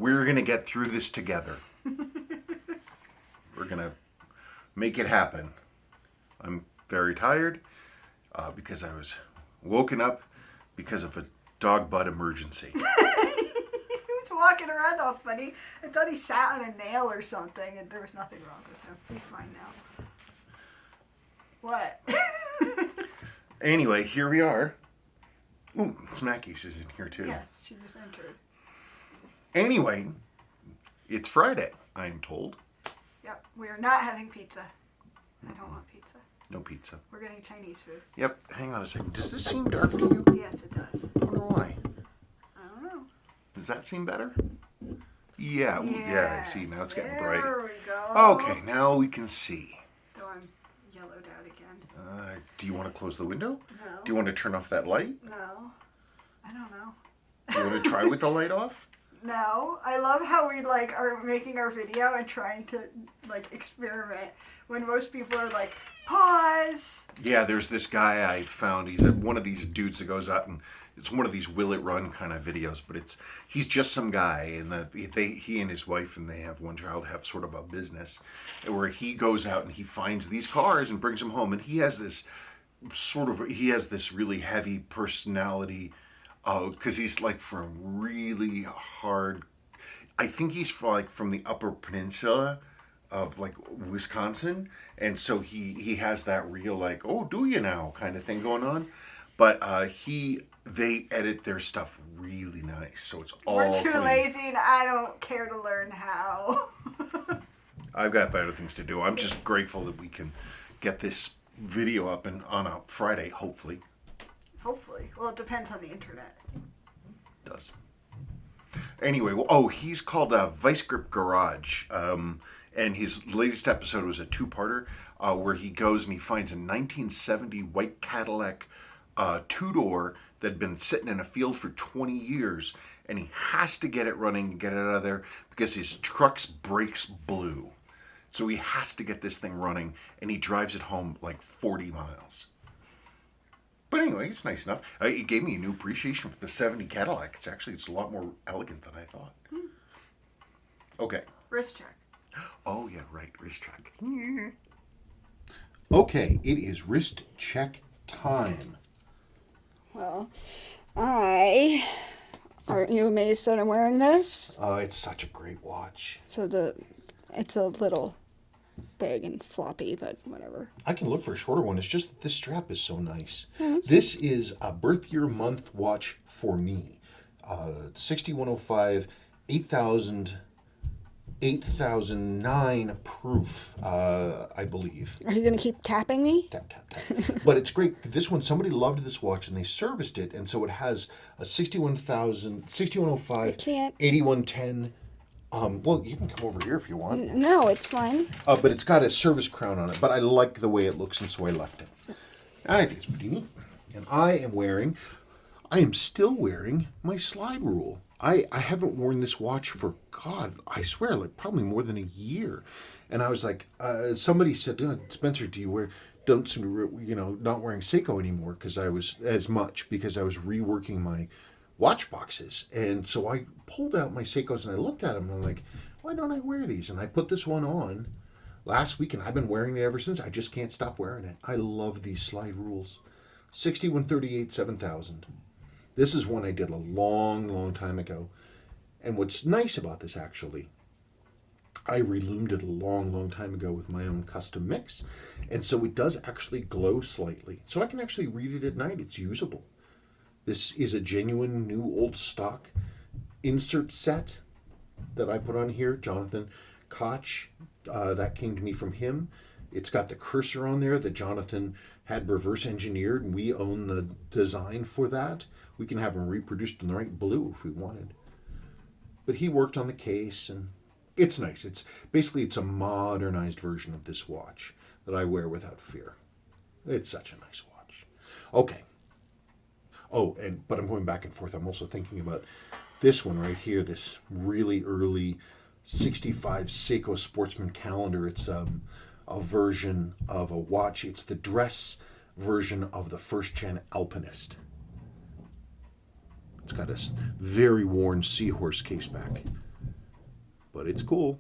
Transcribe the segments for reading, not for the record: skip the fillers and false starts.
We're going to get through this together. We're going to make it happen. I'm very tired because I was woken up because of a dog butt emergency. He was walking around all funny. I thought he sat on a nail or something, and there was nothing wrong with him. He's fine now. What? Anyway, here we are. Ooh, Smackies is in here too. Yes, she just entered. Anyway, it's Friday, I'm told. Yep, we are not having pizza. I don't want pizza. No pizza. We're getting Chinese food. Yep, hang on a second. Does this seem dark to you? Yes, it does. I wonder why. I don't know. Does that seem better? Yeah, yeah, I see. Now it's getting bright. There we go. Okay, now we can see. Though I'm yellowed out again. Do you want to close the window? No. Do you want to turn off that light? No. I don't know. Do you want to try with the light off? No. I love how we are making our video and trying to experiment when most people are like, pause. Yeah, there's this guy I found. He's one of these dudes that goes out and it's one of these will it run kind of videos, but he's just some guy, and he and his wife, and they have one child, have sort of a business where he goes out and he finds these cars and brings them home, and he has this really heavy personality because he's from really hard. I think he's from the Upper Peninsula of Wisconsin, and so he has that real oh, do you now kind of thing going on, but they edit their stuff really nice, so it's all We're too clean. lazy, and I don't care to learn how. I've got better things to do. I'm just grateful that we can get this video up and on a Friday, hopefully. Hopefully. Well, it depends on the internet. It does. Anyway, he's called Vice Grip Garage. And his latest episode was a two-parter where he goes and he finds a 1970 white Cadillac two-door that had been sitting in a field for 20 years, and he has to get it running and get it out of there because his truck's brakes blew. So he has to get this thing running, and he drives it home 40 miles. But anyway, it's nice enough. It gave me a new appreciation for the 70 Cadillac. It's a lot more elegant than I thought. Okay. Wrist check. Oh, yeah, right. Wrist check. Okay, it is wrist check time. Well, aren't you amazed that I'm wearing this? It's such a great watch. So it's a little big and floppy, but whatever. I can look for a shorter one. It's just that this strap is so nice. This is a birth year month watch for me. 6105, 8009 proof, I believe. Are you going to keep tapping me? Tap, tap, tap. But it's great. This one, somebody loved this watch and they serviced it. And so it has a 6105, I can't. 8110. Well, you can come over here if you want. No, it's fine. But it's got a service crown on it. But I like the way it looks, and so I left it. I think it's pretty neat. And I am still wearing my slide rule. I haven't worn this watch for, God, I swear, probably more than a year. And I was like, somebody said, Spencer, don't seem to, not wearing Seiko anymore because I was reworking my watch boxes. And so I pulled out my Seikos and I looked at them and I'm like, why don't I wear these? And I put this one on last week and I've been wearing it ever since. I just can't stop wearing it. I love these slide rules. 6138 7000. This is one I did a long, long time ago. And what's nice about this, actually, I reloomed it a long, long time ago with my own custom mix. And so it does actually glow slightly. So I can actually read it at night. It's usable. This is a genuine new old stock insert set that I put on here. Jonathan Koch, that came to me from him. It's got the cursor on there that Jonathan had reverse engineered, and we own the design for that. We can have them reproduced in the right blue if we wanted. But he worked on the case, and it's nice. It's a modernized version of this watch that I wear without fear. It's such a nice watch. Okay. But I'm going back and forth. I'm also thinking about this one right here, this really early 65 Seiko Sportsman calendar. It's a version of a watch. It's the dress version of the first gen Alpinist. It's got a very worn seahorse case back. but it's cool.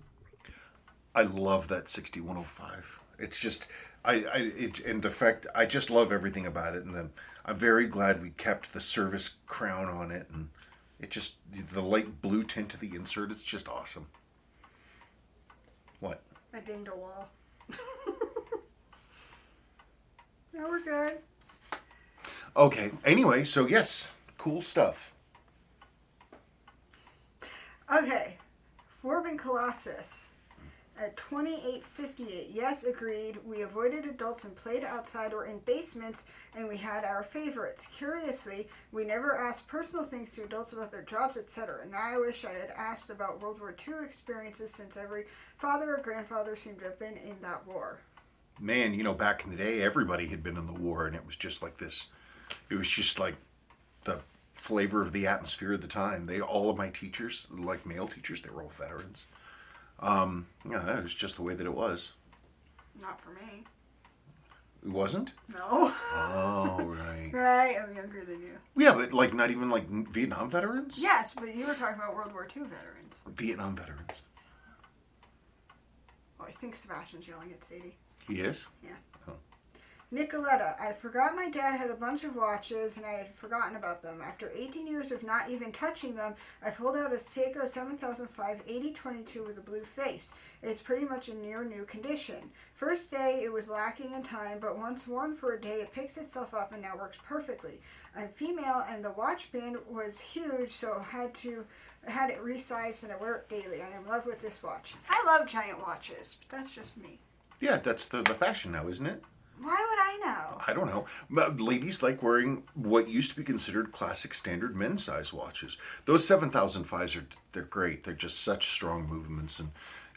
I love that 6105. It's just, in the fact, I just love everything about it. And then I'm very glad we kept the service crown on it. And it just, the light blue tint to the insert, it's just awesome. What? I dinged a wall. No, we're good. Okay, anyway, so yes, cool stuff. Okay, Forbin Colossus at 2858. Yes, agreed. We avoided adults and played outside or in basements, and we had our favorites. Curiously, we never asked personal things to adults about their jobs, etc. Now I wish I had asked about World War II experiences, since every father or grandfather seemed to have been in that war. Man, back in the day, everybody had been in the war, and it was just like this. It was just like the flavor of the atmosphere of the time. All of my teachers, like male teachers, they were all veterans. That was just the way that it was. Not for me. It wasn't? No. Oh, right. Right, I'm younger than you. Yeah, but not even Vietnam veterans? Yes, but you were talking about World War II veterans. Vietnam veterans. Oh, I think Sebastian's yelling at Sadie. He is? Yeah. Oh. Nicoletta, I forgot my dad had a bunch of watches and I had forgotten about them. After 18 years of not even touching them, I pulled out a Seiko 7005 8022 with a blue face. It's pretty much in near new condition. First day it was lacking in time, but once worn for a day it picks itself up and now works perfectly. I'm female and the watch band was huge, so I had it resized and I wear it daily. I am in love with this watch. I love giant watches, but that's just me. Yeah, that's the fashion now, isn't it? Why would I know? I don't know. But ladies like wearing what used to be considered classic standard men's size watches. Those 7005s they're great. They're just such strong movements, and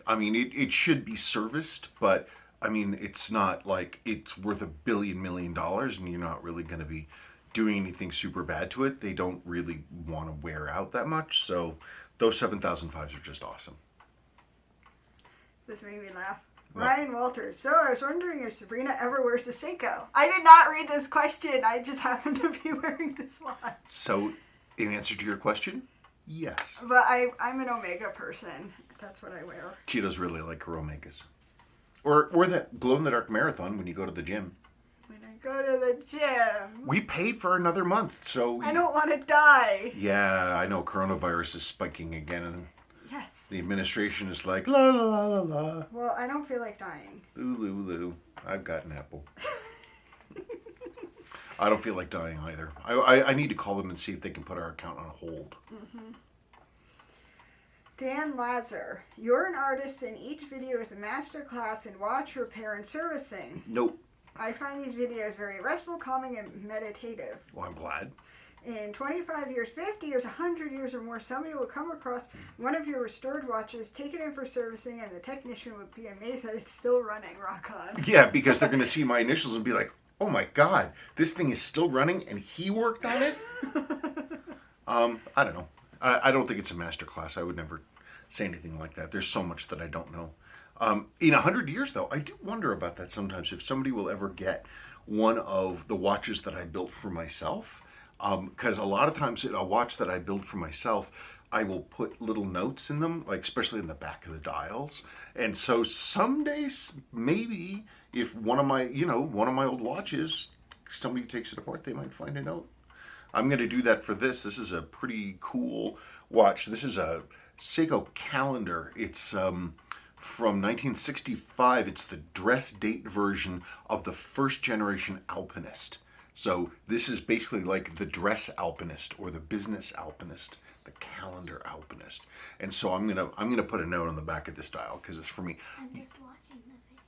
I mean it should be serviced, but I mean it's not like it's worth $1 million and you're not really going to be doing anything super bad to it. They don't really want to wear out that much, so those 7005s are just awesome. This made me laugh. What? Ryan Walters. So I was wondering if Sabrina ever wears the Seiko. I did not read this question. I just happened to be wearing this watch. So, in answer to your question, yes. But I'm an Omega person. That's what I wear. She does really like her Omegas. Or that glow-in-the-dark marathon when you go to the gym. When I go to the gym. We paid for another month, so... I don't want to die. Yeah, I know coronavirus is spiking again, and Yes. the administration is like, la la la la la. Well, I don't feel like dying. Lulu. I've got an apple. I don't feel like dying either. I need to call them and see if they can put our account on hold. Mm-hmm. Dan Lazar, you're an artist and each video is a master class in watch repair and servicing. Nope. I find these videos very restful, calming, and meditative. Well, I'm glad. In 25 years, 50 years, 100 years or more, somebody will come across one of your restored watches, take it in for servicing, and the technician would be amazed that it's still running. Rock on. Yeah, because they're going to see my initials and be like, oh my God, this thing is still running and he worked on it? I don't know. I don't think it's a master class. I would never say anything like that. There's so much that I don't know. In 100 years, though, I do wonder about that sometimes, if somebody will ever get one of the watches that I built for myself. Because a lot of times a watch that I build for myself, I will put little notes in them, like especially in the back of the dials. And so someday, maybe if one of my old watches, somebody takes it apart, they might find a note. I'm going to do that for this. This is a pretty cool watch. This is a Seiko calendar. It's from 1965. It's the dress date version of the first generation Alpinist. So this is basically like the dress alpinist or the business alpinist, the calendar alpinist. And so I'm gonna put a note on the back of this dial because it's for me. I'm just watching the video.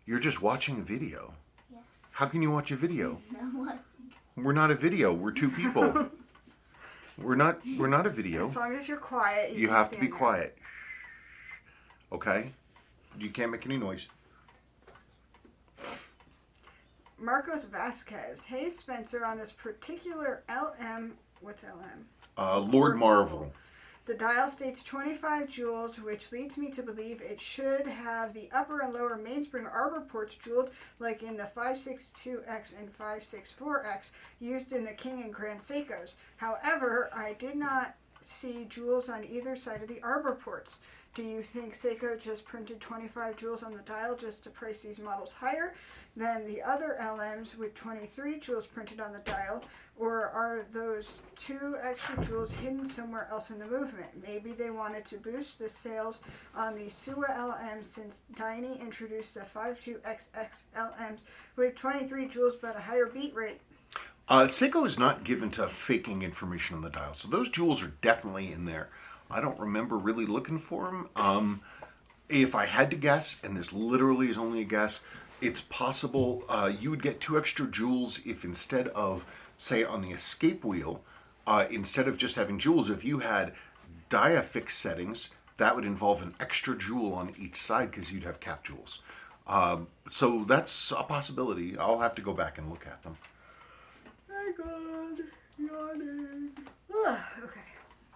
You're just watching a video. Yes. How can you watch a video? I'm watching. We're not a video. We're two people. We're not a video. As long as you're quiet, You can have to stand be there. quiet. Okay? You can't make any noise. Marcos Vasquez. Hey, Spencer, on this particular LM, what's LM? Lord Marvel. The dial states 25 joules, which leads me to believe it should have the upper and lower mainspring arbor ports jeweled like in the 562X and 564X used in the King and Grand Seikos. However, I did not see jewels on either side of the arbor ports. Do you think Seiko just printed 25 jewels on the dial just to price these models higher than the other LMs with 23 jewels printed on the dial? Or are those 2 extra jewels hidden somewhere else in the movement? Maybe they wanted to boost the sales on the Suwa LMs since Tiny introduced the 52XX LMs with 23 jewels but a higher beat rate. Seiko is not given to faking information on the dial, so those jewels are definitely in there. I don't remember really looking for them. If I had to guess, and this literally is only a guess, it's possible you would get 2 extra jewels if instead of, say, on the escape wheel, instead of just having jewels, if you had diafix settings, that would involve an extra jewel on each side because you'd have cap jewels. So that's a possibility. I'll have to go back and look at them. My God, yawning. Okay.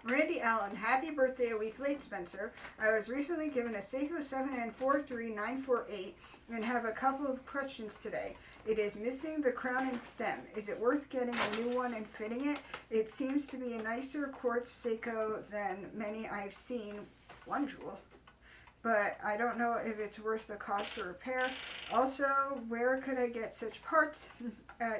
Randy Allen, happy birthday a week late, Spencer. I was recently given a Seiko 7N43948 and have a couple of questions today. It is missing the crown and stem. Is it worth getting a new one and fitting it? It seems to be a nicer quartz Seiko than many I've seen. 1 jewel. But I don't know if it's worth the cost to repair. Also, where could I get such parts?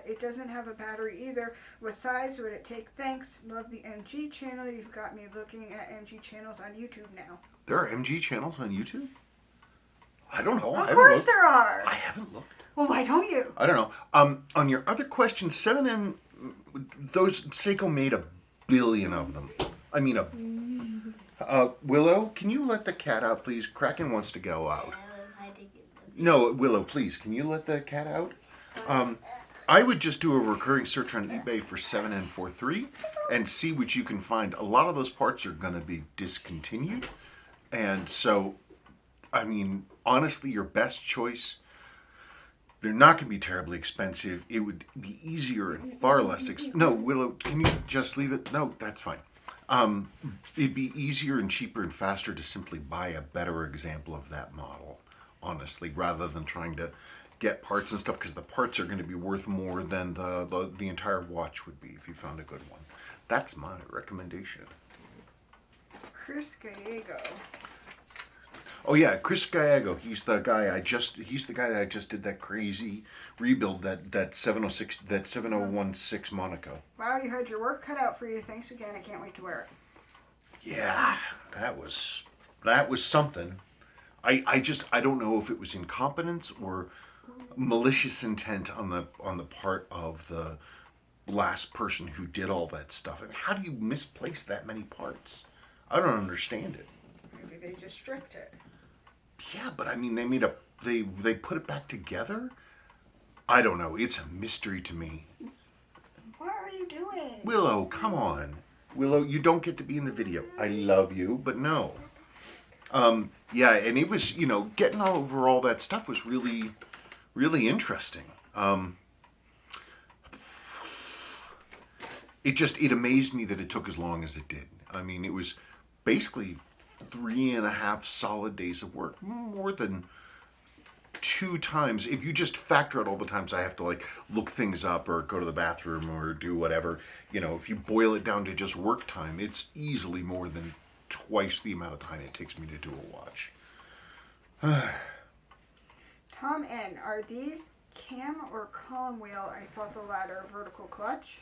It doesn't have a battery either. What size would it take? Thanks. Love the MG channel. You've got me looking at MG channels on YouTube now. There are MG channels on YouTube? I don't know. Of course there are. I haven't looked. Well, why don't you? I don't know. On your other question, 7N, those Seiko made 1 billion of them. I mean, Willow, can you let the cat out, please? Kraken wants to go out. No, Willow, please, can you let the cat out? I would just do a recurring search on eBay for 7N43 and see what you can find. A lot of those parts are going to be discontinued. And so, I mean, honestly, your best choice, they're not going to be terribly expensive. It would be easier and far less No, Willow, can you just leave it? No, that's fine. It'd be easier and cheaper and faster to simply buy a better example of that model, honestly, rather than trying to get parts and stuff, because the parts are going to be worth more than the entire watch would be if you found a good one. That's my recommendation. Chris Gallego. Oh yeah, Chris Gallego. He's the guy that I just did that crazy rebuild, that 7016 Monaco. Wow, you had your work cut out for you. Thanks again. I can't wait to wear it. Yeah, that was something. I don't know if it was incompetence or malicious intent on the part of the last person who did all that stuff. I mean, how do you misplace that many parts? I don't understand it. Maybe they just stripped it. Yeah, but I mean, they put it back together? I don't know. It's a mystery to me. What are you doing? Willow, come on. Willow, you don't get to be in the video. I love you, but no. Yeah, and it was, getting all over all that stuff was really, really interesting. It amazed me that it took as long as it did. I mean, it was basically 3.5 solid days of work, more than 2 times. If you just factor out all the times I have to look things up or go to the bathroom or do whatever, if you boil it down to just work time, it's easily more than twice the amount of time it takes me to do a watch. Tom N., are these cam or column wheel? I thought the latter vertical clutch.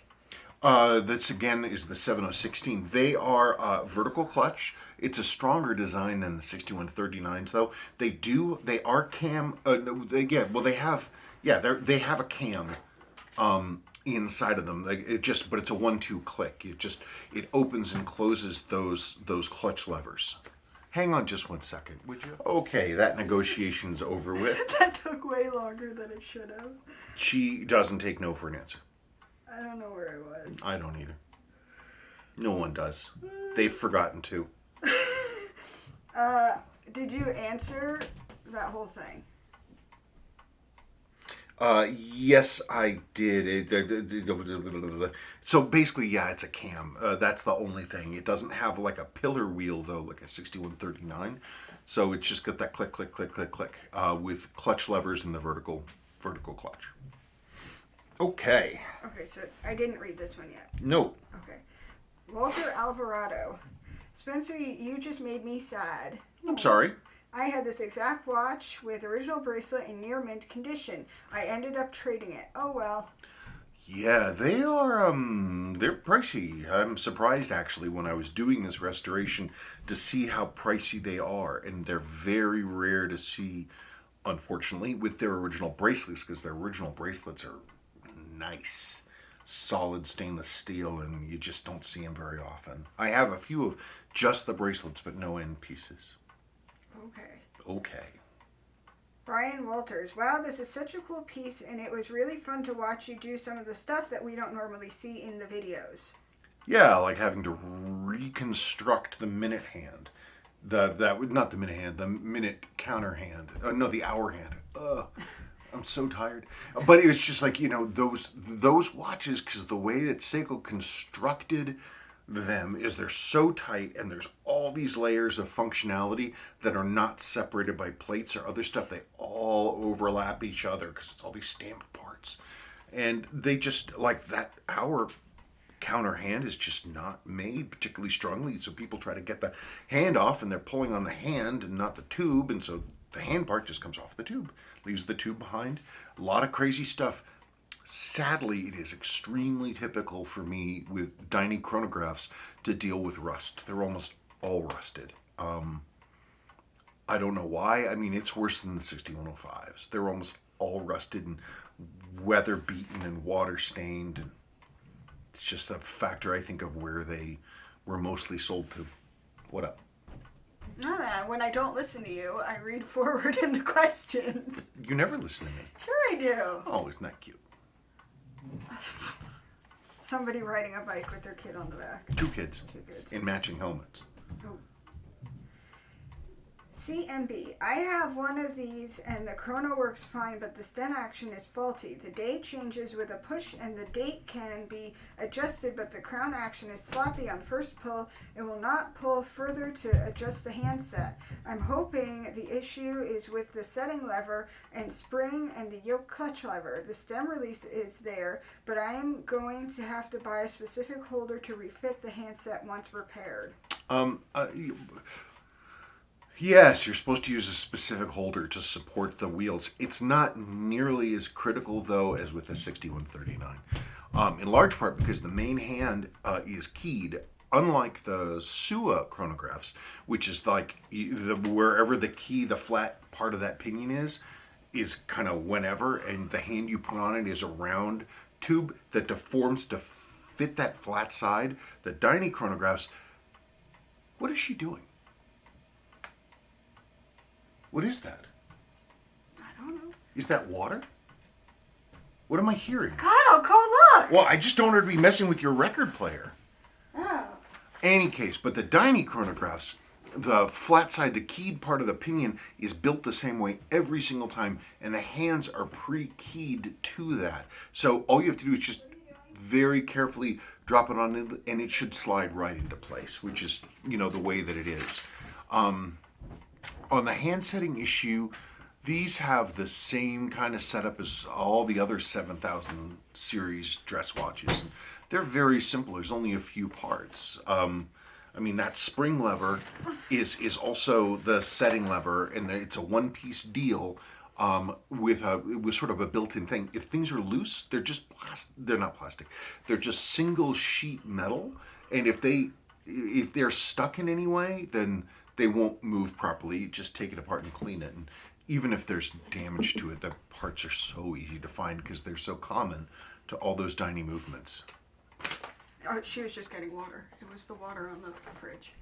This again is the 7016. They are vertical clutch. It's a stronger design than the 6139s, though. They are cam. They have a cam inside of them. But it's a 1-2 click. It opens and closes those clutch levers. Hang on just 1 second, would you? Okay, that negotiation's over with. That took way longer than it should have. She doesn't take no for an answer. I don't know where I was. I don't either. No one does. They've forgotten to. Did you answer that whole thing? Yes, I did. So basically, yeah, it's a cam. That's the only thing. It doesn't have a pillar wheel, though, like a 6139. So it's just got that click, click, click, click, click, with clutch levers in the vertical clutch. Okay. Okay, so I didn't read this one yet. No. Okay. Walter Alvarado. Spencer, you just made me sad. I'm sorry. I had this exact watch with original bracelet in near mint condition. I ended up trading it. Oh well. Yeah, they are, they're pricey. I'm surprised, actually, when I was doing this restoration to see how pricey they are. And they're very rare to see, unfortunately, with their original bracelets, because their original bracelets are nice, solid stainless steel, and you just don't see them very often. I have a few of just the bracelets, but no end pieces. Okay. Brian Walters. Wow, this is such a cool piece, and it was really fun to watch you do some of the stuff that we don't normally see in the videos. Yeah, like having to reconstruct the minute hand. Not the minute hand, the minute counter hand. No, the hour hand. I'm so tired. But it was just like, those watches, because the way that Seiko constructed them is they're so tight, and there's all these layers of functionality that are not separated by plates or other stuff. They all overlap each other because it's all these stamped parts. And they just, like, that hour counter hand is just not made particularly strongly, so people try to get the hand off, and they're pulling on the hand and not the tube, and so the hand part just comes off the tube, leaves the tube behind. A lot of crazy stuff. Sadly, it is extremely typical for me with Dyni chronographs to deal with rust. They're almost all rusted. I don't know why. I mean, it's worse than the 6105s. They're almost all rusted and weather beaten and water stained. And it's just a factor, I think, of where they were mostly sold to. What up? When I don't listen to you, I read forward in the questions. You never listen to me. Sure I do. Oh, isn't that cute? Somebody riding a bike with their kid on the back. Two kids. kids. In matching helmets. Oh. CMB. I have one of these and the chrono works fine, but the stem action is faulty. The date changes with a push and the date can be adjusted, but the crown action is sloppy on first pull. It will not pull further to adjust the handset. I'm hoping the issue is with the setting lever and spring and the yoke clutch lever. The stem release is there, but I am going to have to buy a specific holder to refit the handset once repaired. Yes, you're supposed to use a specific holder to support the wheels. It's not nearly as critical, though, as with the 6139. In large part because the main hand is keyed, unlike the Sua chronographs, which is like wherever the flat part of that pinion is kind of whenever, and the hand you put on it is a round tube that deforms to fit that flat side. The Dyni chronographs, what is she doing? What is that? I don't know. Is that water? What am I hearing? God, I'll go look! Well, I just don't want to be messing with your record player. Oh. Any case, but the Dyni chronographs, the flat side, the keyed part of the pinion is built the same way every single time, and the hands are pre-keyed to that. So all you have to do is just very carefully drop it on, and it should slide right into place, which is, the way that it is. On the hand setting issue, these have the same kind of setup as all the other 7000 series dress watches. They're very simple. There's only a few parts. That spring lever is also the setting lever, and it's a one-piece deal with sort of a built-in thing. If things are loose, they're just they're not plastic. They're just single sheet metal, and if they're stuck in any way, then they won't move properly. Just take it apart and clean it. And even if there's damage to it, the parts are so easy to find because they're so common to all those Dyni movements. Oh, she was just getting water. It was the water on the fridge.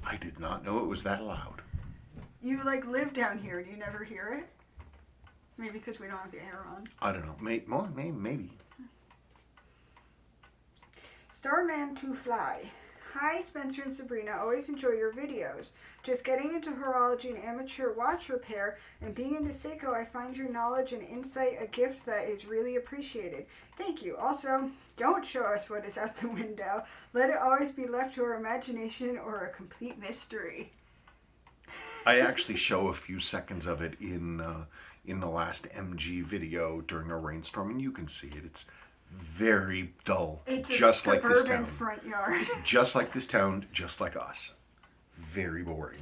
I did not know it was that loud. You live down here. Do you never hear it? Maybe because we don't have the air on. I don't know. Maybe. Starman to Fly. Hi, Spencer and Sabrina. Always enjoy your videos. Just getting into horology and amateur watch repair and being into Seiko, I find your knowledge and insight a gift that is really appreciated. Thank you. Also, don't show us what is out the window. Let it always be left to our imagination or a complete mystery. I actually show a few seconds of it in the last MG video during a rainstorm, and you can see it. It's very dull, It's just a like this suburban town. front yard. Just like this town, just like us. Very boring.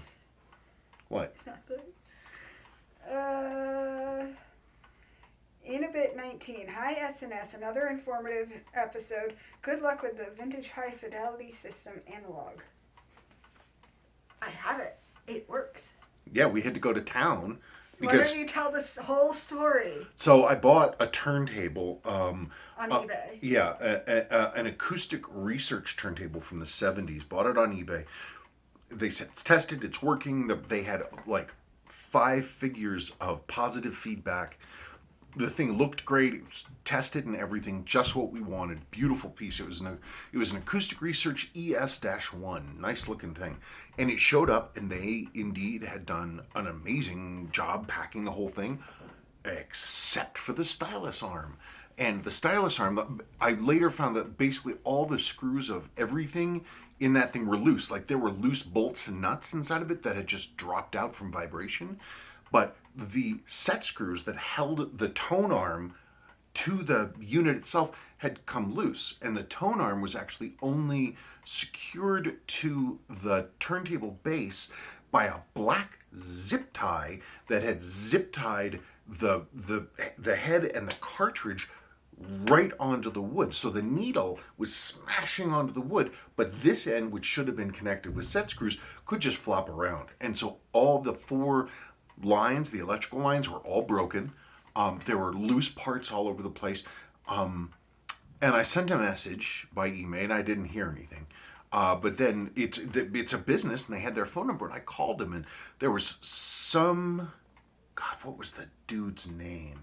What? In a bit 19. Hi SNS, another informative episode. Good luck with the vintage high fidelity system analog. I have it. It works. Yeah, we had to go to town. Why don't you tell this whole story? So I bought a turntable. On eBay. Yeah, an acoustic research turntable from the 70s. Bought it on eBay. They said it's tested, it's working. They had like 5 figures of positive feedback. The thing looked great. It was tested and everything, just what we wanted. Beautiful piece. It was an acoustic research ES-1, nice looking thing, and it showed up. And they indeed had done an amazing job packing the whole thing, except for the stylus arm. And the stylus arm, I later found that basically all the screws of everything in that thing were loose. Like there were loose bolts and nuts inside of it that had just dropped out from vibration. But the set screws that held the tone arm to the unit itself had come loose. And the tone arm was actually only secured to the turntable base by a black zip tie that had zip tied the head and the cartridge right onto the wood. So the needle was smashing onto the wood, but this end, which should have been connected with set screws, could just flop around. And so all the 4 lines, the electrical lines, were all broken. There were loose parts all over the place. And I sent a message by email, and I didn't hear anything. But then it's a business, and they had their phone number, and I called them, and there was some... God, what was the dude's name?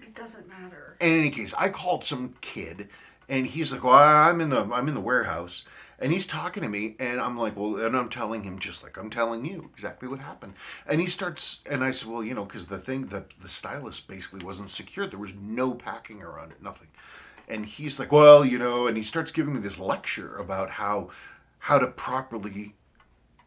It doesn't matter. In any case, I called some kid, and he's like, "Well, I'm in the warehouse," and he's talking to me, and I'm like, "Well," and I'm telling him just like I'm telling you exactly what happened. And he starts, and I said, "Well, because the stylus basically wasn't secured. There was no packing around it, nothing." And he's like, "Well, and he starts giving me this lecture about how to properly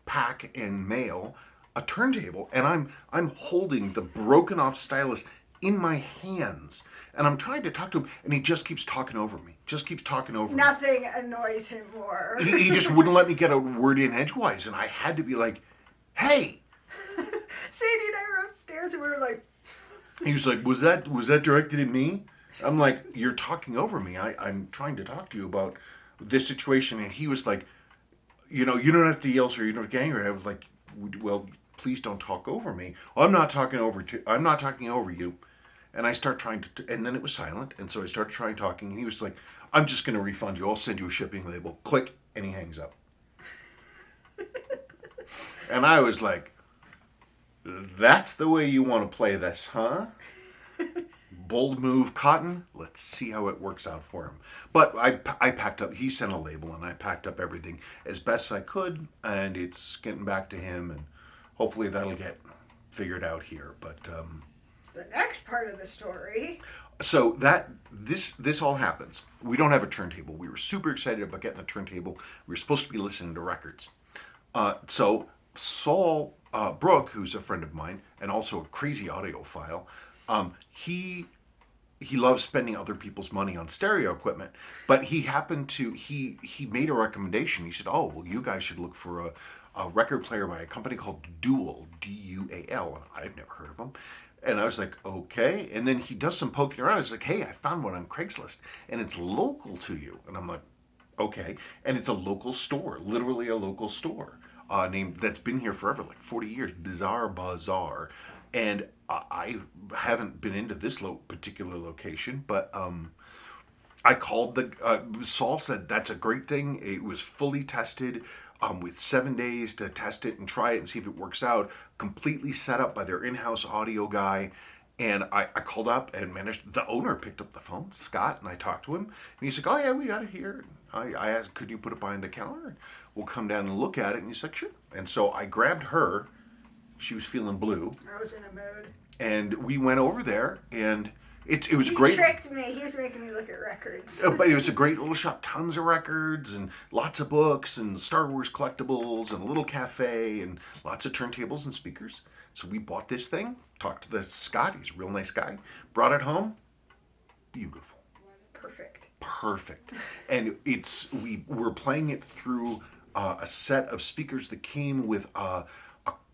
pack and mail a turntable, and I'm holding the broken off stylus in my hands, and I'm trying to talk to him, and he just keeps talking over me. Nothing annoys him more. He just wouldn't let me get a word in edgewise, and I had to be like, "Hey!" Sadie and I were upstairs, and we were like... He was like, was that directed at me? I'm like, "You're talking over me. I'm trying to talk to you about this situation." And he was like, "You don't have to yell, sir. You don't have to get angry." I was like, "Well, please don't talk over me." "Well, I'm not talking over you." And I start trying to, and then it was silent. And so I started trying talking, and he was like, "I'm just going to refund you. I'll send you a shipping label." Click, and he hangs up. And I was like, "That's the way you want to play this, huh? Bold move, Cotton. Let's see how it works out for him." But I packed up, he sent a label, and I packed up everything as best I could, and it's getting back to him, and hopefully that'll get figured out here. But the next part of the story. So this all happens. We don't have a turntable. We were super excited about getting a turntable. We were supposed to be listening to records. So Saul Brooke, who's a friend of mine and also a crazy audiophile, he loves spending other people's money on stereo equipment. But he happened to he made a recommendation. He said, "Oh, well, you guys should look for a record player by a company called Dual, Dual." And I've never heard of them. And I was like, "Okay." And then he does some poking around. He's like, "Hey, I found one on Craigslist, and it's local to you." And I'm like, "Okay." And it's a local store, literally a local store, named, that's been here forever, like 40 years, Bizarre Bazaar. And I haven't been into this particular location, but I called Saul said that's a great thing. It was fully tested with 7 days to test it and try it and see if it works out. Completely set up by their in-house audio guy. And I called up and the owner picked up the phone, Scott, and I talked to him. And he's like, "Oh, yeah, we got it here." I asked, "Could you put it behind the counter? We'll come down and look at it." And he's like, "Sure." And so I grabbed her. She was feeling blue. I was in a mood. And we went over there, and it was great. He tricked me. He was making me look at records. But it was a great little shop. Tons of records and lots of books and Star Wars collectibles and a little cafe and lots of turntables and speakers. So we bought this thing, talked to the Scott. He's a real nice guy. Brought it home. Beautiful. Perfect. And we were playing it through a set of speakers that came with a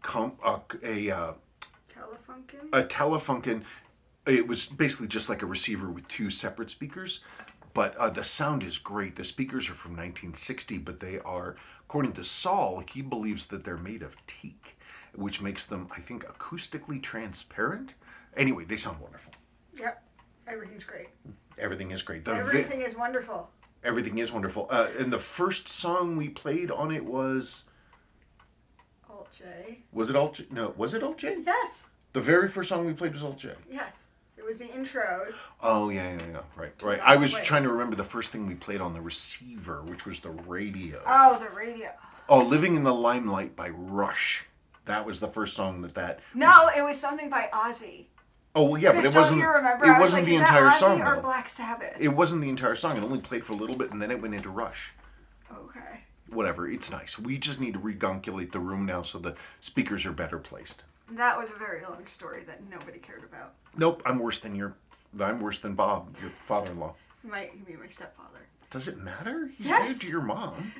Telefunken? a Telefunken. It was basically just like a receiver with two separate speakers, but the sound is great. The speakers are from 1960, but they are, according to Saul, he believes that they're made of teak, which makes them, I think, acoustically transparent. Anyway, they sound wonderful. Yep. Everything's great. Everything is great. Everything is wonderful. Everything is wonderful. And the first song we played on it was... Alt J. Was it Alt J? No, was it Alt J? Yes. The very first song we played was Alt J. Yes. It was the intro. Oh, yeah. Right. I was trying to remember the first thing we played on the receiver, which was the radio. Oh, the radio. Oh, Living in the Limelight by Rush. That was the first song that... No, it was something by Ozzy. Oh, well, yeah, but it wasn't... Don't you remember? It wasn't the entire song, or though. Black Sabbath? It wasn't the entire song. It only played for a little bit, and then it went into Rush. Okay. Whatever, it's nice. We just need to regunculate the room now so the speakers are better placed. That was a very long story that nobody cared about. Nope, I'm worse than Bob, your father-in-law. You mean my stepfather. Does it matter? He's Yes. married to your mom.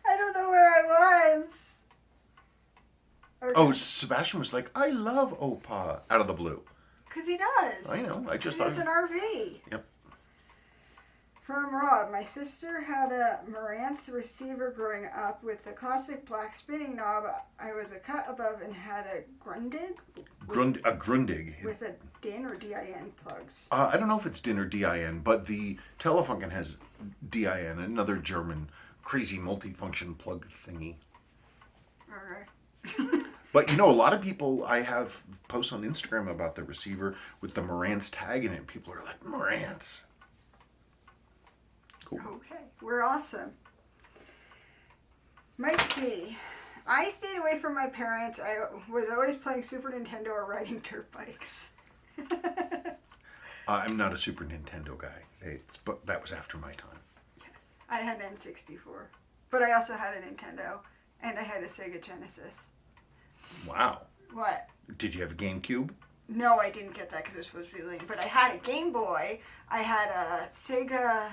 I don't know where I was. Okay. Oh, Sebastian was like, I love Opa, out of the blue. Because he does. I know, I just He has thought... an RV. Yep. From Rob, my sister had a Marantz receiver growing up with the classic black spinning knob. I was a cut above and had a Grundig? A Grundig. With a DIN or DIN plugs. I don't know if it's DIN or DIN, but the Telefunken has DIN, another German crazy multifunction plug thingy. Okay. But a lot of people, I have posts on Instagram about the receiver with the Marantz tag in it. People are like, Marantz. Cool. Okay, we're awesome. Mike B. I stayed away from my parents. I was always playing Super Nintendo or riding dirt bikes. I'm not a Super Nintendo guy. But that was after my time. Yes. I had an N64. But I also had a Nintendo. And I had a Sega Genesis. Wow. What? Did you have a GameCube? No, I didn't get that because it was supposed to be lame. But I had a Game Boy. I had a Sega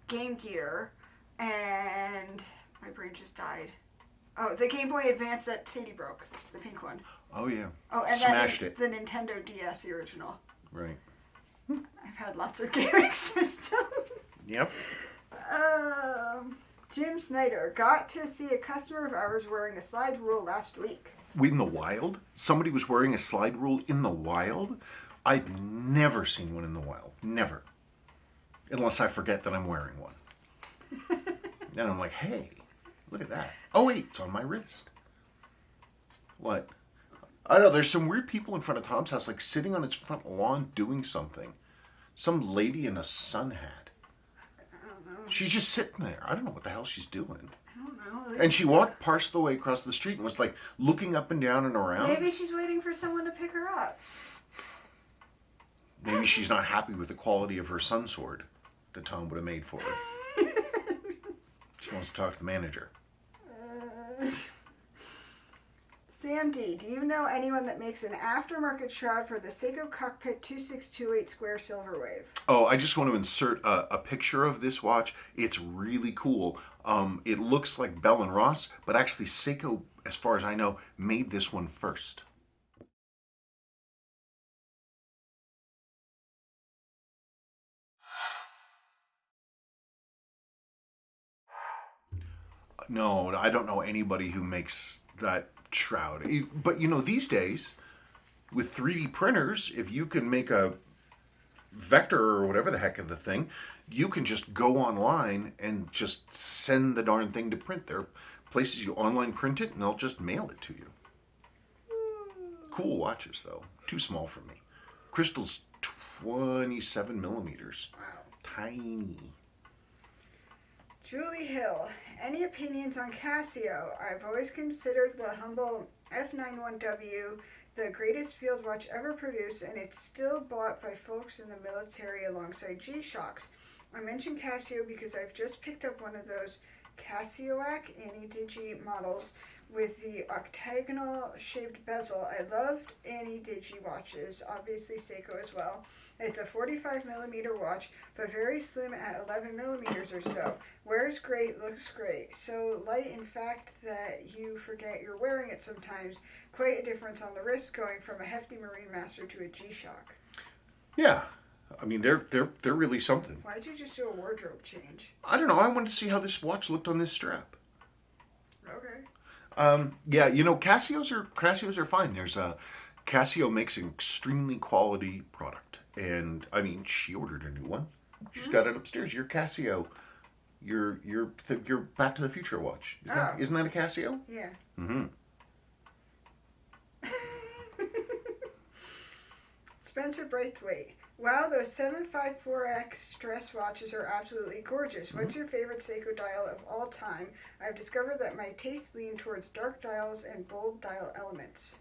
Game Gear. And my brain just died. Oh, the Game Boy Advance that Sadie broke. The pink one. Oh, yeah. Oh, and Smashed then it. the Nintendo DS, the original. Right. I've had lots of gaming systems. Yep. Jim Snyder got to see a customer of ours wearing a slide rule last week. In the wild? Somebody was wearing a slide rule in the wild? I've never seen one in the wild. Never. Unless I forget that I'm wearing one. Then I'm like, hey, look at that. Oh, wait, it's on my wrist. What? I don't know, there's some weird people in front of Tom's house, like sitting on its front lawn doing something. Some lady in a sun hat. I don't know. She's just sitting there. I don't know what the hell she's doing. I don't know. And she walked partial the way across the street and was like looking up and down and around. Maybe she's waiting for someone to pick her up. Maybe she's not happy with the quality of her sun sword that Tom would have made for her. She wants to talk to the manager. Sam D, do you know anyone that makes an aftermarket shroud for the Seiko Cockpit 2628 square silver wave? Oh, I just want to insert a picture of this watch. It's really cool. It looks like Bell & Ross, but actually Seiko, as far as I know, made this one first. No, I don't know anybody who makes that shroud. But these days, with 3D printers, if you can make a vector or whatever the heck of the thing, you can just go online and just send the darn thing to print. There are places you online print it and they'll just mail it to you. Cool watches, though. Too small for me. Crystal's 27 millimeters. Wow. Tiny. Julie Hill, any opinions on Casio? I've always considered the humble F91W the greatest field watch ever produced, and it's still bought by folks in the military alongside G-Shocks. I mentioned Casio because I've just picked up one of those Casioac Anti-Digi models with the octagonal shaped bezel. I loved Annie Digi watches, obviously Seiko as well. It's a 45 millimeter watch, but very slim at 11 millimeters or so. Wears great, looks great. So light, in fact, that you forget you're wearing it sometimes. Quite a difference on the wrist going from a hefty Marine Master to a G-Shock. Yeah. I mean, they're really something. Why'd you just do a wardrobe change? I don't know. I wanted to see how this watch looked on this strap. Okay. Yeah, you know, Casios are fine. There's a Casio makes an extremely quality product, and I mean, she ordered a new one. She's got it upstairs. Your Casio, your Back to the Future watch. Isn't that a Casio? Yeah. Mm-hmm. Spencer Braithwaite. Wow, those 754X dress watches are absolutely gorgeous. What's your favorite Seiko dial of all time? I've discovered that my tastes lean towards dark dials and bold dial elements.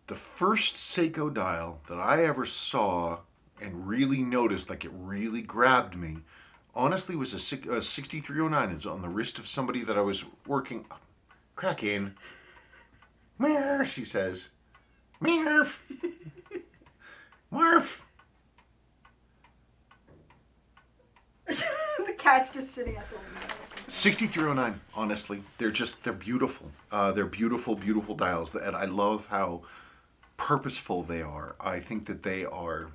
The first Seiko dial that I ever saw and really noticed, like it really grabbed me, honestly was a 6309. It's on the wrist of somebody that I was working. Crack in. Meow, she says. Meow. Marf. The cat's just sitting at the window. 6309, honestly. They're beautiful. They're beautiful, beautiful dials. And I love how purposeful they are. I think that they are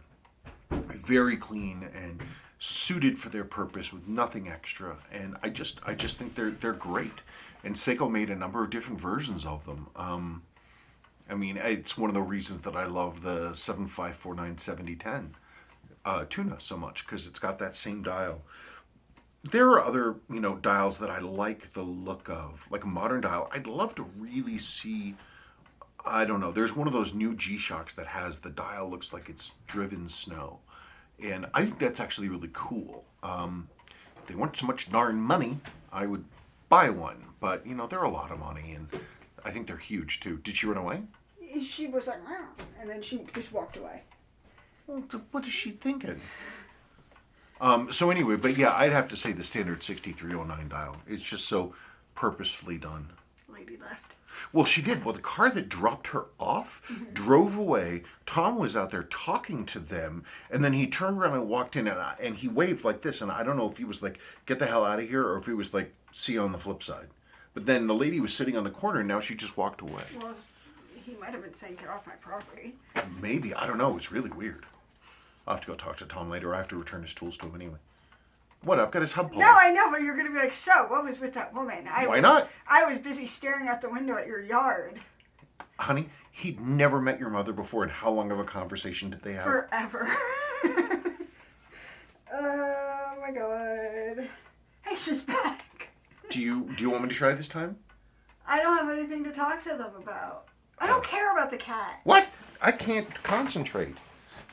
very clean and suited for their purpose with nothing extra. And I just think they're great. And Seiko made a number of different versions of them. I mean, it's one of the reasons that I love the 7549 7010 Tuna so much, because it's got that same dial. There are other, dials that I like the look of, like a modern dial. I'd love to really see, I don't know, there's one of those new G-Shocks that has the dial looks like it's driven snow. And I think that's actually really cool. If they weren't so much darn money, I would buy one. But, they're a lot of money, and I think they're huge, too. Did she run away? She was like, wow, and then she just walked away. Well, what is she thinking? So anyway, but yeah, I'd have to say the standard 6309 dial. It's just so purposefully done. Lady left. Well, she did. Well, the car that dropped her off drove away. Tom was out there talking to them, and then he turned around and walked in, and he waved like this, and I don't know if he was like, get the hell out of here, or if he was like, see you on the flip side. But then the lady was sitting on the corner, and now she just walked away. Well, he might have been saying, get off my property. Maybe. I don't know. It's really weird. I'll have to go talk to Tom later. I have to return his tools to him anyway. What? I've got his hub pulled. No, I know, but you're going to be like, so, what was with that woman? Why not? I was busy staring out the window at your yard. Honey, he'd never met your mother before, and how long of a conversation did they have? Forever. Oh, my God. Hey, she's back. Do you want me to try this time? I don't have anything to talk to them about. I don't care about the cat. What? I can't concentrate.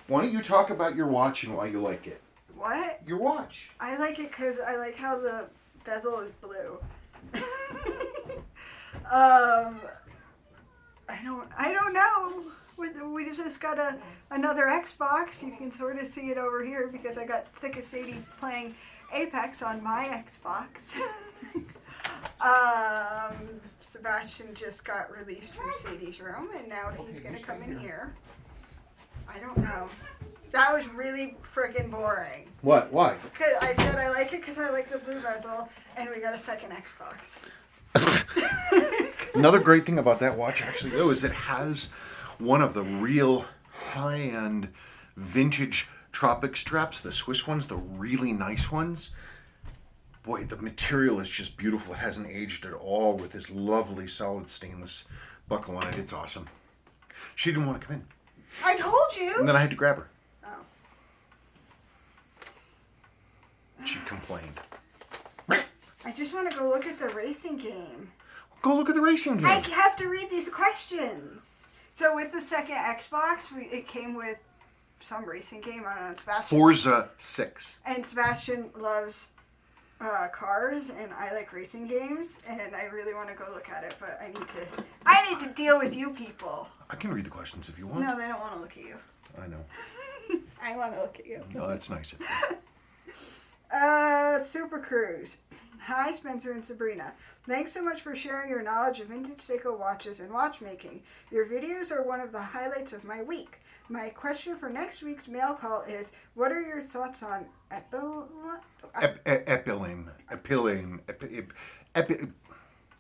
Why don't you talk about your watch and why you like it? What? Your watch. I like it because I like how the bezel is blue. I don't know. We just got another Xbox. You can sort of see it over here because I got sick of Sadie playing Apex on my Xbox. Sebastian just got released from Sadie's room, and now he's going to come in here. I don't know. That was really freaking boring. What? Why? Because I said I like it because I like the blue bezel, and we got a second Xbox. Another great thing about that watch, actually, though, is it has one of the real high-end vintage Tropic straps, the Swiss ones, the really nice ones. Boy, the material is just beautiful. It hasn't aged at all with this lovely solid stainless buckle on it. It's awesome. She didn't want to come in. I told you! And then I had to grab her. Oh. She complained. I just want to go look at the racing game. Go look at the racing game. I have to read these questions. So with the second Xbox, it came with some racing game. I don't know, Sebastian. Forza 6. And Sebastian loves cars, and I like racing games, and I really want to go look at it, but I need to deal with you people. I can read the questions if you want. No, they don't want to look at you. I know. I want to look at you. No, that's nice of you. Super Cruise. Hi, Spencer and Sabrina. Thanks so much for sharing your knowledge of vintage Seiko watches and watchmaking. Your videos are one of the highlights of my week. My question for next week's mail call is, what are your thoughts on Epilame.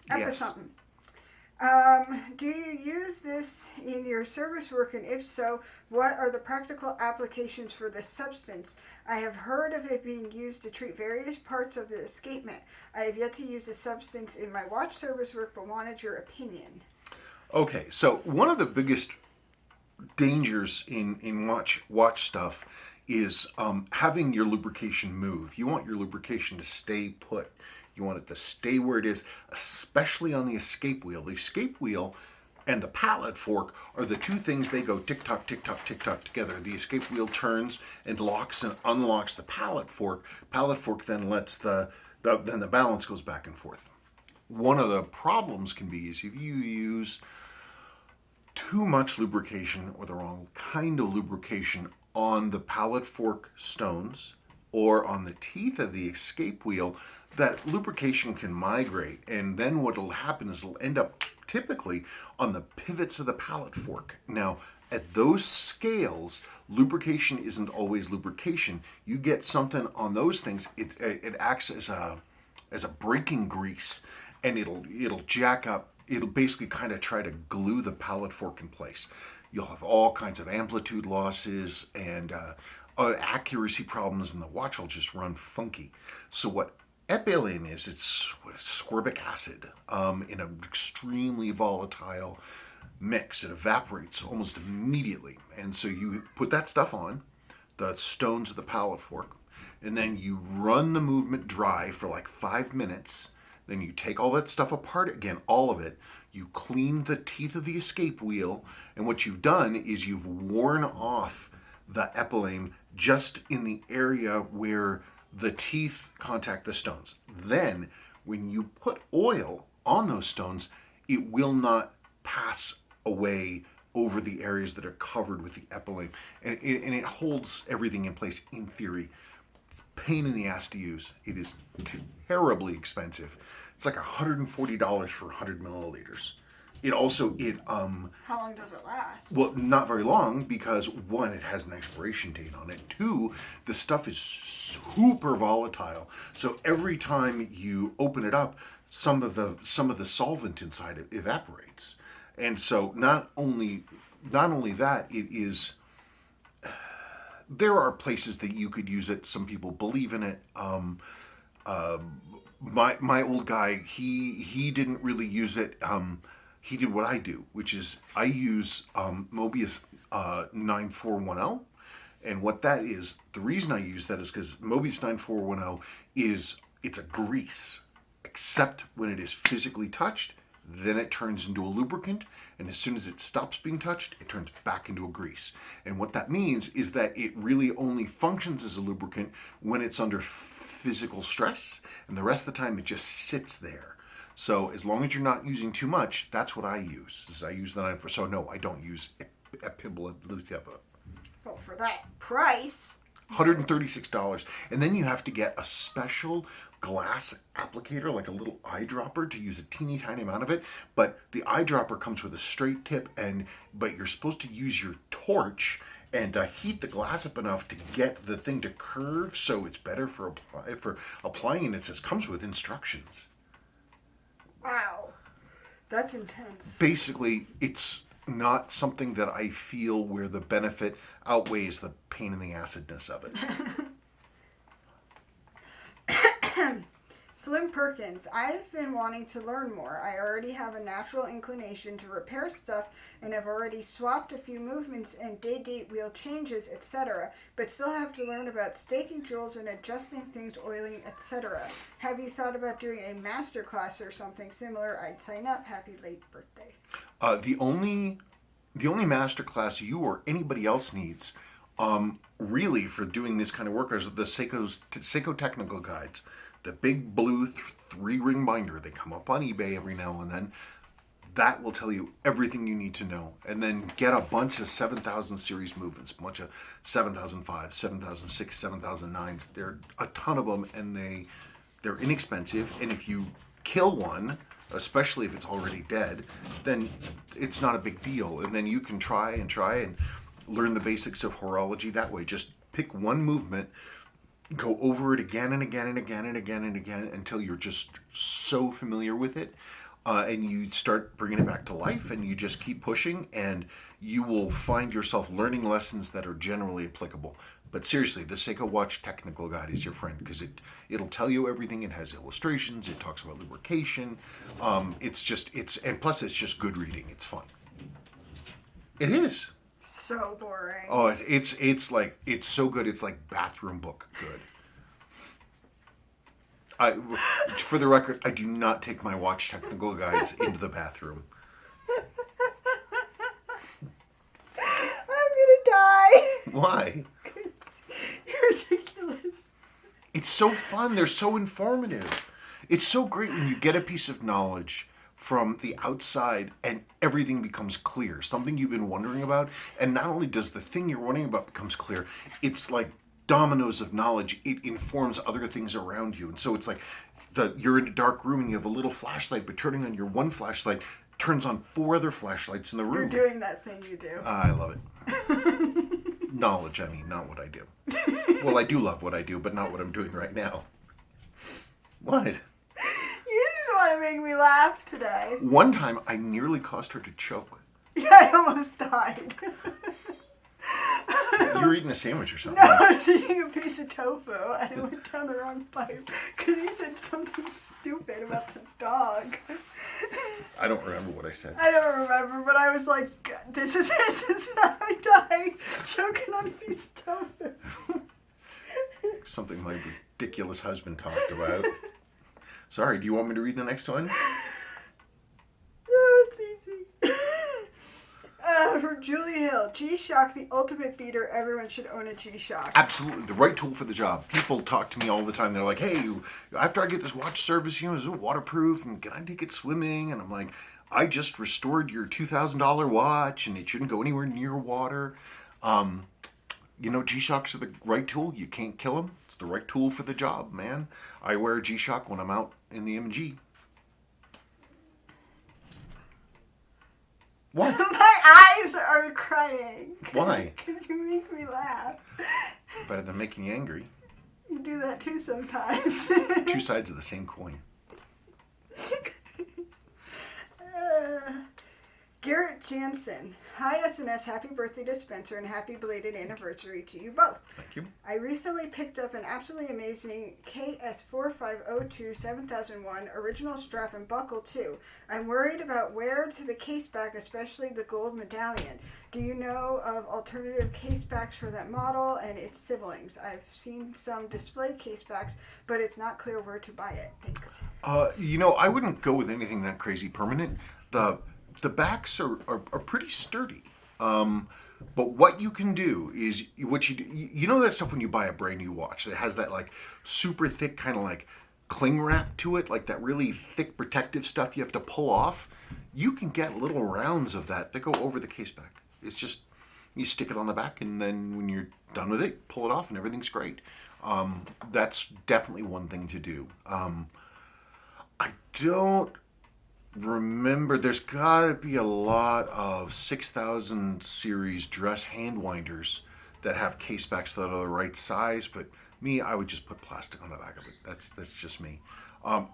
Yes. something? Do you use this in your service work, and if so, what are the practical applications for this substance? I have heard of it being used to treat various parts of the escapement. I have yet to use the substance in my watch service work, but wanted your opinion. Okay, so one of the biggest dangers in watch stuff is having your lubrication move. You want your lubrication to stay put. You want it to stay where it is, especially on the escape wheel. The escape wheel and the pallet fork are the two things, they go tick-tock, tick-tock, tick-tock together. The escape wheel turns and locks and unlocks the pallet fork. Pallet fork then lets then the balance goes back and forth. One of the problems can be is if you use too much lubrication or the wrong kind of lubrication on the pallet fork stones or on the teeth of the escape wheel, that lubrication can migrate, and then what will happen is it'll end up typically on the pivots of the pallet fork. Now, at those scales, lubrication isn't always lubrication. You get something on those things, it acts as a braking grease, and it'll jack up. It'll basically kind of try to glue the pallet fork in place. You'll have all kinds of amplitude losses and accuracy problems, and the watch will just run funky. So what epilame is, it's ascorbic acid in an extremely volatile mix. It evaporates almost immediately. And so you put that stuff on the stones of the pallet fork, and then you run the movement dry for like 5 minutes. Then you take all that stuff apart again, all of it. You clean the teeth of the escape wheel, and what you've done is you've worn off the epilame just in the area where the teeth contact the stones. Then, when you put oil on those stones, it will not pass away over the areas that are covered with the epilame. And it holds everything in place in theory. Pain in the ass to use. It is terribly expensive. It's like $140 for 100 milliliters. How long does it last? Well, not very long, because one, it has an expiration date on it. Two, the stuff is super volatile. So every time you open it up, some of the solvent inside it evaporates. And so not only that, it is. There are places that you could use it. Some people believe in it. My old guy, he didn't really use it. He did what I do, which is I use Mobius 9410. And what that is, the reason I use that is because Mobius 9410 it's a grease, except when it is physically touched, then it turns into a lubricant, and as soon as it stops being touched, it turns back into a grease. And what that means is that it really only functions as a lubricant when it's under physical stress, and the rest of the time it just sits there. So as long as you're not using too much, that's what I use. I use the 94. So no, I don't use Epibla. Well, for that price. $136. And then you have to get a special glass applicator, like a little eyedropper, to use a teeny tiny amount of it. But the eyedropper comes with a straight tip, but you're supposed to use your torch and heat the glass up enough to get the thing to curve, so it's better for applying. And it comes with instructions. Wow, that's intense. Basically, it's not something that I feel where the benefit outweighs the pain in the acidness of it. Slim Perkins, I've been wanting to learn more. I already have a natural inclination to repair stuff and have already swapped a few movements and date wheel changes, etc., but still have to learn about staking jewels and adjusting things, oiling, etc. Have you thought about doing a master class or something similar? I'd sign up. Happy late birthday. The only master class you or anybody else needs, really, for doing this kind of work is the Seiko technical guides. The big blue 3-ring binder. They come up on eBay every now and then. that will tell you everything you need to know. And then get a bunch of 7,000 series movements, a bunch of 7,005, 7,006, 7,009s. There are a ton of them, and they're inexpensive. And if you kill one, especially if it's already dead, then it's not a big deal. And then you can try and learn the basics of horology that way. Just pick one movement, go over it again and again and again and again and again until you're just so familiar with it. And you start bringing it back to life, and you just keep pushing, and you will find yourself learning lessons that are generally applicable. But seriously, the Seiko Watch Technical Guide is your friend, because it'll tell you everything. It has illustrations. It talks about lubrication. And plus it's just good reading. It's fun. It is. So boring. Oh, it's so good. It's like bathroom book good. For the record, I do not take my watch technical guides into the bathroom. I'm gonna die. Why? You're ridiculous. It's so fun. They're so informative. It's so great when you get a piece of knowledge from the outside and everything becomes clear. Something you've been wondering about. And not only does the thing you're wondering about becomes clear, it's like dominoes of knowledge. It informs other things around you. And so it's like you're in a dark room and you have a little flashlight, but turning on your one flashlight turns on 4 other flashlights in the room. You're doing that thing you do. I love it. Knowledge, I mean, not what I do. Well, I do love what I do, but not what I'm doing right now. What? You just want to make me laugh today. One time, I nearly caused her to choke. Yeah, I almost died. You were eating a sandwich or something. No, I was eating a piece of tofu and it went down the wrong pipe because he said something stupid about the dog. I don't remember what I said. I don't remember, but I was like, this is it. This is how I die. Choking on a piece of tofu. Something my ridiculous husband talked about. Sorry, do you want me to read the next one? No, it's easy. From Julie Hill, G-Shock, the ultimate beater. Everyone should own a G-Shock. Absolutely, the right tool for the job. People talk to me all the time. They're like, hey, after I get this watch service, is it waterproof? And can I take it swimming? And I'm like, I just restored your $2,000 watch, and it shouldn't go anywhere near water. G-Shocks are the right tool. You can't kill them. It's the right tool for the job, man. I wear a G-Shock when I'm out in the M&G. What? My eyes are crying. Why? Because you make me laugh. Better than making you angry. You do that too sometimes. 2 sides of the same coin. Garrett Jansen. Hi SNS, happy birthday to Spencer and happy belated anniversary to you both. Thank you. I recently picked up an absolutely amazing KS4502 7001 original strap and buckle too. I'm worried about wear to the case back, especially the gold medallion. Do you know of alternative case backs for that model and its siblings? I've seen some display case backs, but it's not clear where to buy it. Thanks. I wouldn't go with anything that crazy permanent. The backs are pretty sturdy. But what you can do is that stuff when you buy a brand new watch that has that like super thick kind of like cling wrap to it, like that really thick protective stuff you have to pull off. You can get little rounds of that go over the case back. It's just you stick it on the back, and then when you're done with it, pull it off, and everything's great. That's definitely one thing to do. I don't remember, there's gotta be a lot of 6,000 series dress hand winders that have case backs that are the right size, but me, I would just put plastic on the back of it. That's just me.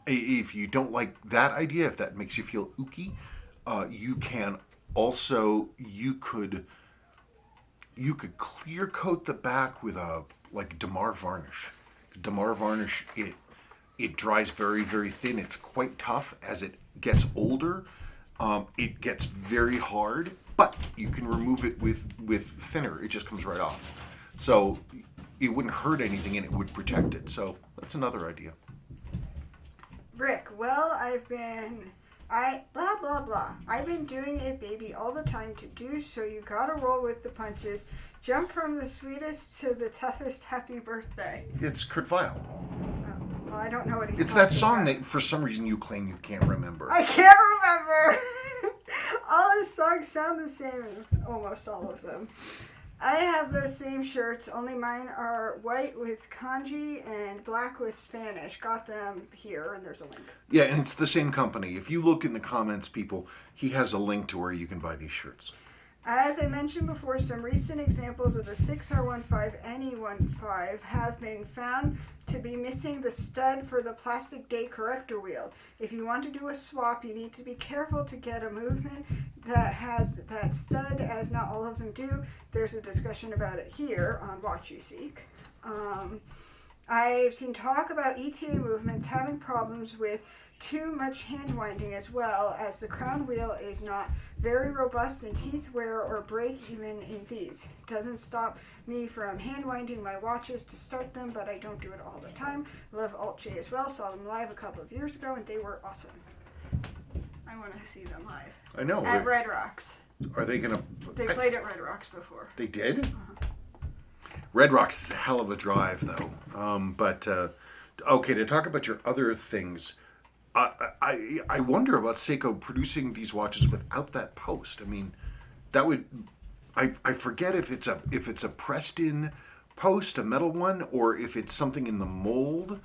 If you don't like that idea, if that makes you feel ooky, you could clear coat the back with a Damar varnish. Damar varnish, it dries very, very thin. It's quite tough. As it gets older, it gets very hard, but you can remove it with thinner. It just comes right off. So it wouldn't hurt anything, and it would protect it. So that's another idea. Rick, well, blah, blah, blah. I've been doing it, baby, all the time to do, so you gotta roll with the punches. Jump from the sweetest to the toughest. Happy birthday. It's Kurt Weill. Well, I don't know what he's It's that talking song about. that for some reason you claim you can't remember. I can't remember. All his songs sound the same, almost all of them. I have those same shirts, only mine are white with kanji and black with Spanish. Got them here, and there's a link. Yeah, and it's the same company. If you look in the comments, people, he has a link to where you can buy these shirts. As I mentioned before, some recent examples of the 6R15 and E15 have been found to be missing the stud for the plastic day corrector wheel. If you want to do a swap, you need to be careful to get a movement that has that stud, as not all of them do. There's a discussion about it here on Watch You Seek. I've seen talk about ETA movements having problems with too much hand winding, as well as the crown wheel is not very robust and teeth wear or break even in these. Doesn't stop me from hand winding my watches to start them, but I don't do it all the time. Love Alt J as well. Saw them live a couple of years ago and they were awesome. I want to see them live. I know. At Red Rocks. Are they going to... They played at Red Rocks before. They did? Uh-huh. Red Rocks is a hell of a drive, though. Okay, to talk about your other things... I wonder about Seiko producing these watches without that post. I mean, that would I forget if it's a pressed in post, a metal one, or if it's something in the mold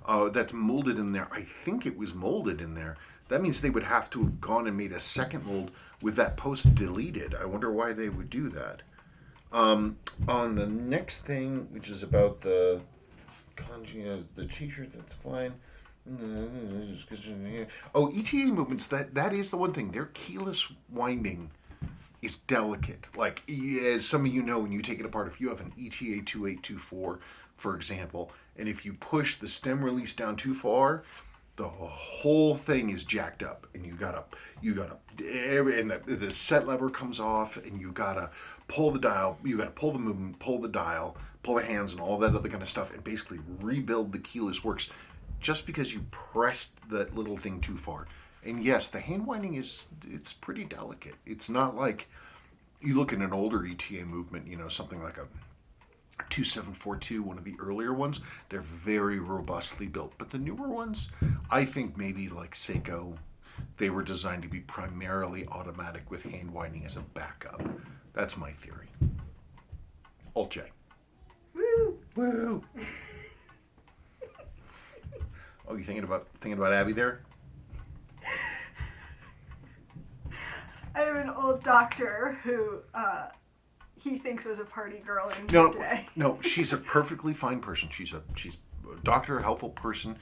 that's molded in there. I think it was molded in there. That means they would have to have gone and made a second mold with that post deleted. I wonder why they would do that. On the next thing, which is about the kanji, the t-shirt, that's fine. Oh, ETA movements, that is the one thing. Their keyless winding is delicate. Like, as some of you know, when you take it apart, if you have an ETA 2824, for example, and if you push the stem release down too far, the whole thing is jacked up, and you gotta, and the set lever comes off, and you gotta pull the dial, you gotta pull the movement, pull the dial, pull the hands, and all that other kind of stuff, and basically rebuild the keyless works. Just because you pressed that little thing too far. And yes, the hand winding it's pretty delicate. It's not like you look at an older ETA movement, something like a 2742, one of the earlier ones, they're very robustly built. But the newer ones, I think maybe like Seiko, they were designed to be primarily automatic with hand winding as a backup. That's my theory. Alt J. Woo! Woo! Oh, you thinking about Abby there? I have an old doctor who he thinks was a party girl in day. No, she's a perfectly fine person. She's a doctor, a helpful person.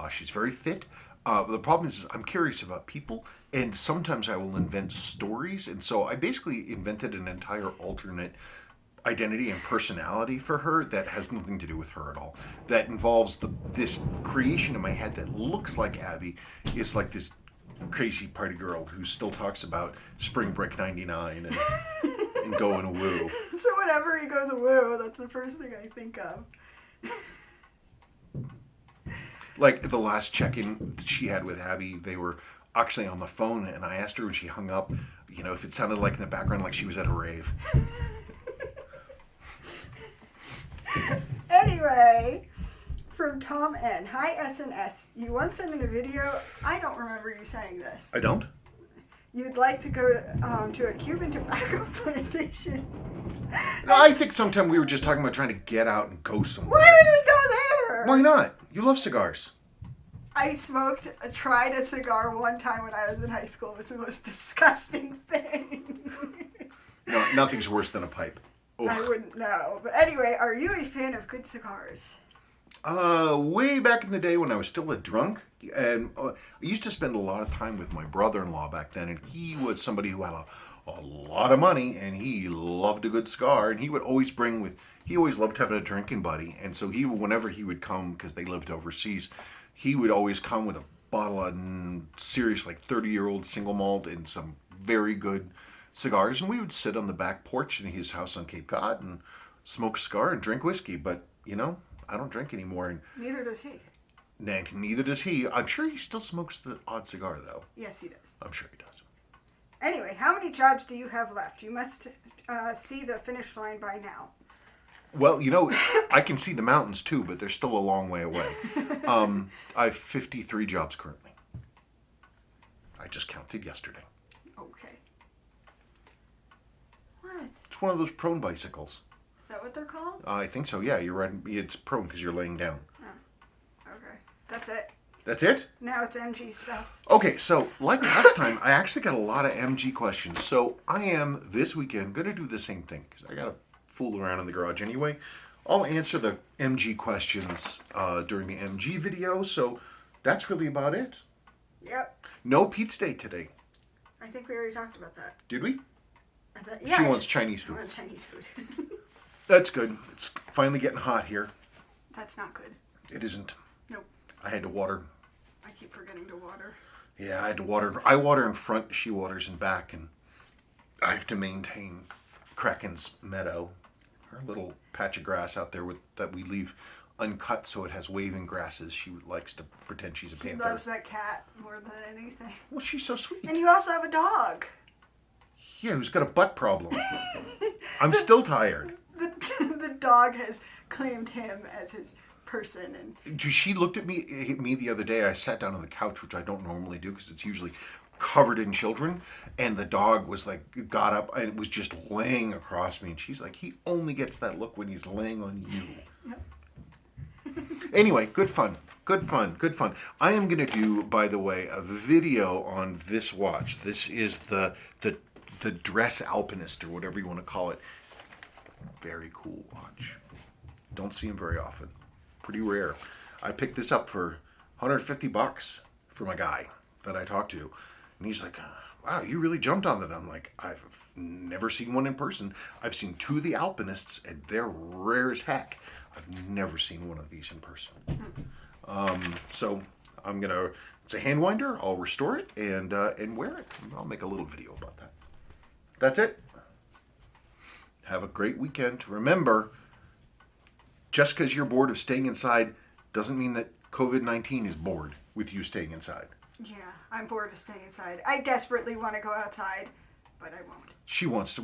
She's very fit. The problem is I'm curious about people, and sometimes I will invent stories, and so I basically invented an entire alternate identity and personality for her that has nothing to do with her at all. That involves this creation in my head that looks like Abby is like this crazy party girl who still talks about Spring Break 99 and going woo. So whenever he goes woo, that's the first thing I think of. Like the last check-in that she had with Abby, they were actually on the phone, and I asked her when she hung up, if it sounded like in the background like she was at a rave. Anyway, from Tom N. Hi, SNS. You once sent in a video. I don't remember you saying this. I don't? You'd like to go to a Cuban tobacco plantation. No, I think sometime we were just talking about trying to get out and go somewhere. Why would we go there? Why not? You love cigars. I tried a cigar one time when I was in high school. It was the most disgusting thing. No, nothing's worse than a pipe. Ugh. I wouldn't know. But anyway, are you a fan of good cigars? Way back in the day when I was still a drunk, and I used to spend a lot of time with my brother-in-law back then, and he was somebody who had a lot of money, and he loved a good cigar, and he would always he always loved having a drinking buddy, and so whenever he would come, because they lived overseas, he would always come with a bottle of serious, like 30-year-old single malt and some very good cigars, and we would sit on the back porch in his house on Cape Cod and smoke a cigar and drink whiskey. But I don't drink anymore, and neither does he. Neither does he. I'm sure he still smokes the odd cigar, though. Yes, he does. I'm sure he does. Anyway, how many jobs do you have left? You must see the finish line by now. Well, I can see the mountains too, but they're still a long way away. I have 53 jobs currently. I just counted yesterday. Okay. one of those prone bicycles. Is that what they're called? I think so, yeah. You're right. It's prone because you're laying down. Oh, okay. That's it. That's it? Now it's MG stuff. Okay, so like last time, I actually got a lot of MG questions. So I am, this weekend, going to do the same thing because I got to fool around in the garage anyway. I'll answer the MG questions during the MG video, so that's really about it. Yep. No pizza day today. I think we already talked about that. Did we? Yeah. She wants Chinese I food. want Chinese food. That's good. It's finally getting hot here. That's not good. It isn't. Nope. I had to water. I keep forgetting to water. Yeah, I had to water. I water in front, she waters in back, and I have to maintain Kraken's meadow, her little patch of grass out there that we leave uncut so it has waving grasses. She likes to pretend she's a He panther. loves that cat more than anything. Well, she's so sweet. And you also have a dog. Yeah, who's got a butt problem? I'm still tired. The dog has claimed him as his person, and She looked at me the other day. I sat down on the couch, which I don't normally do because it's usually covered in children, and the dog was like, got up and was just laying across me, and she's like, he only gets that look when he's laying on you. Yep. Anyway, good fun. I am going to do, by the way, a video on this watch. This is the Dress Alpinist, or whatever you want to call it. Very cool watch. Don't see them very often. Pretty rare. I picked this up for $150 for my guy that I talked to. And he's like, wow, you really jumped on that. I'm like, I've never seen one in person. I've seen two of the Alpinists, and they're rare as heck. I've never seen one of these in person. So I'm going to, it's a hand winder. I'll restore it and wear it. I'll make a little video about that. That's it. Have a great weekend. Remember, just because you're bored of staying inside doesn't mean that COVID-19 is bored with you staying inside. yeah, I'm bored of staying inside. I desperately want to go outside, but I won't.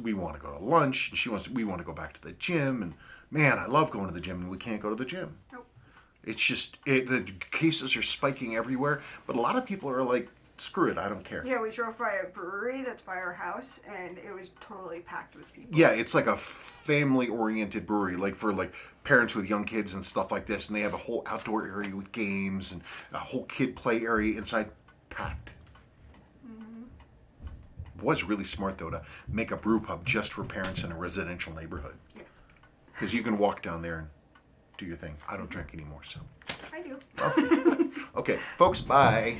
We want to go to lunch, and we want to go back to the gym, and man, I love going to the gym, and we can't go to the gym. Nope. It's just, the cases are spiking everywhere, but a lot of people are like, screw it, I don't care. Yeah, we drove by a brewery that's by our house, and it was totally packed with people. Yeah, it's like a family-oriented brewery, like for like parents with young kids and stuff like this, and they have a whole outdoor area with games and a whole kid play area inside, packed. It was really smart though to make a brew pub just for parents in a residential neighborhood, Yes. because you can walk down there and do your thing. I don't drink anymore, so. I do. Okay, folks, bye.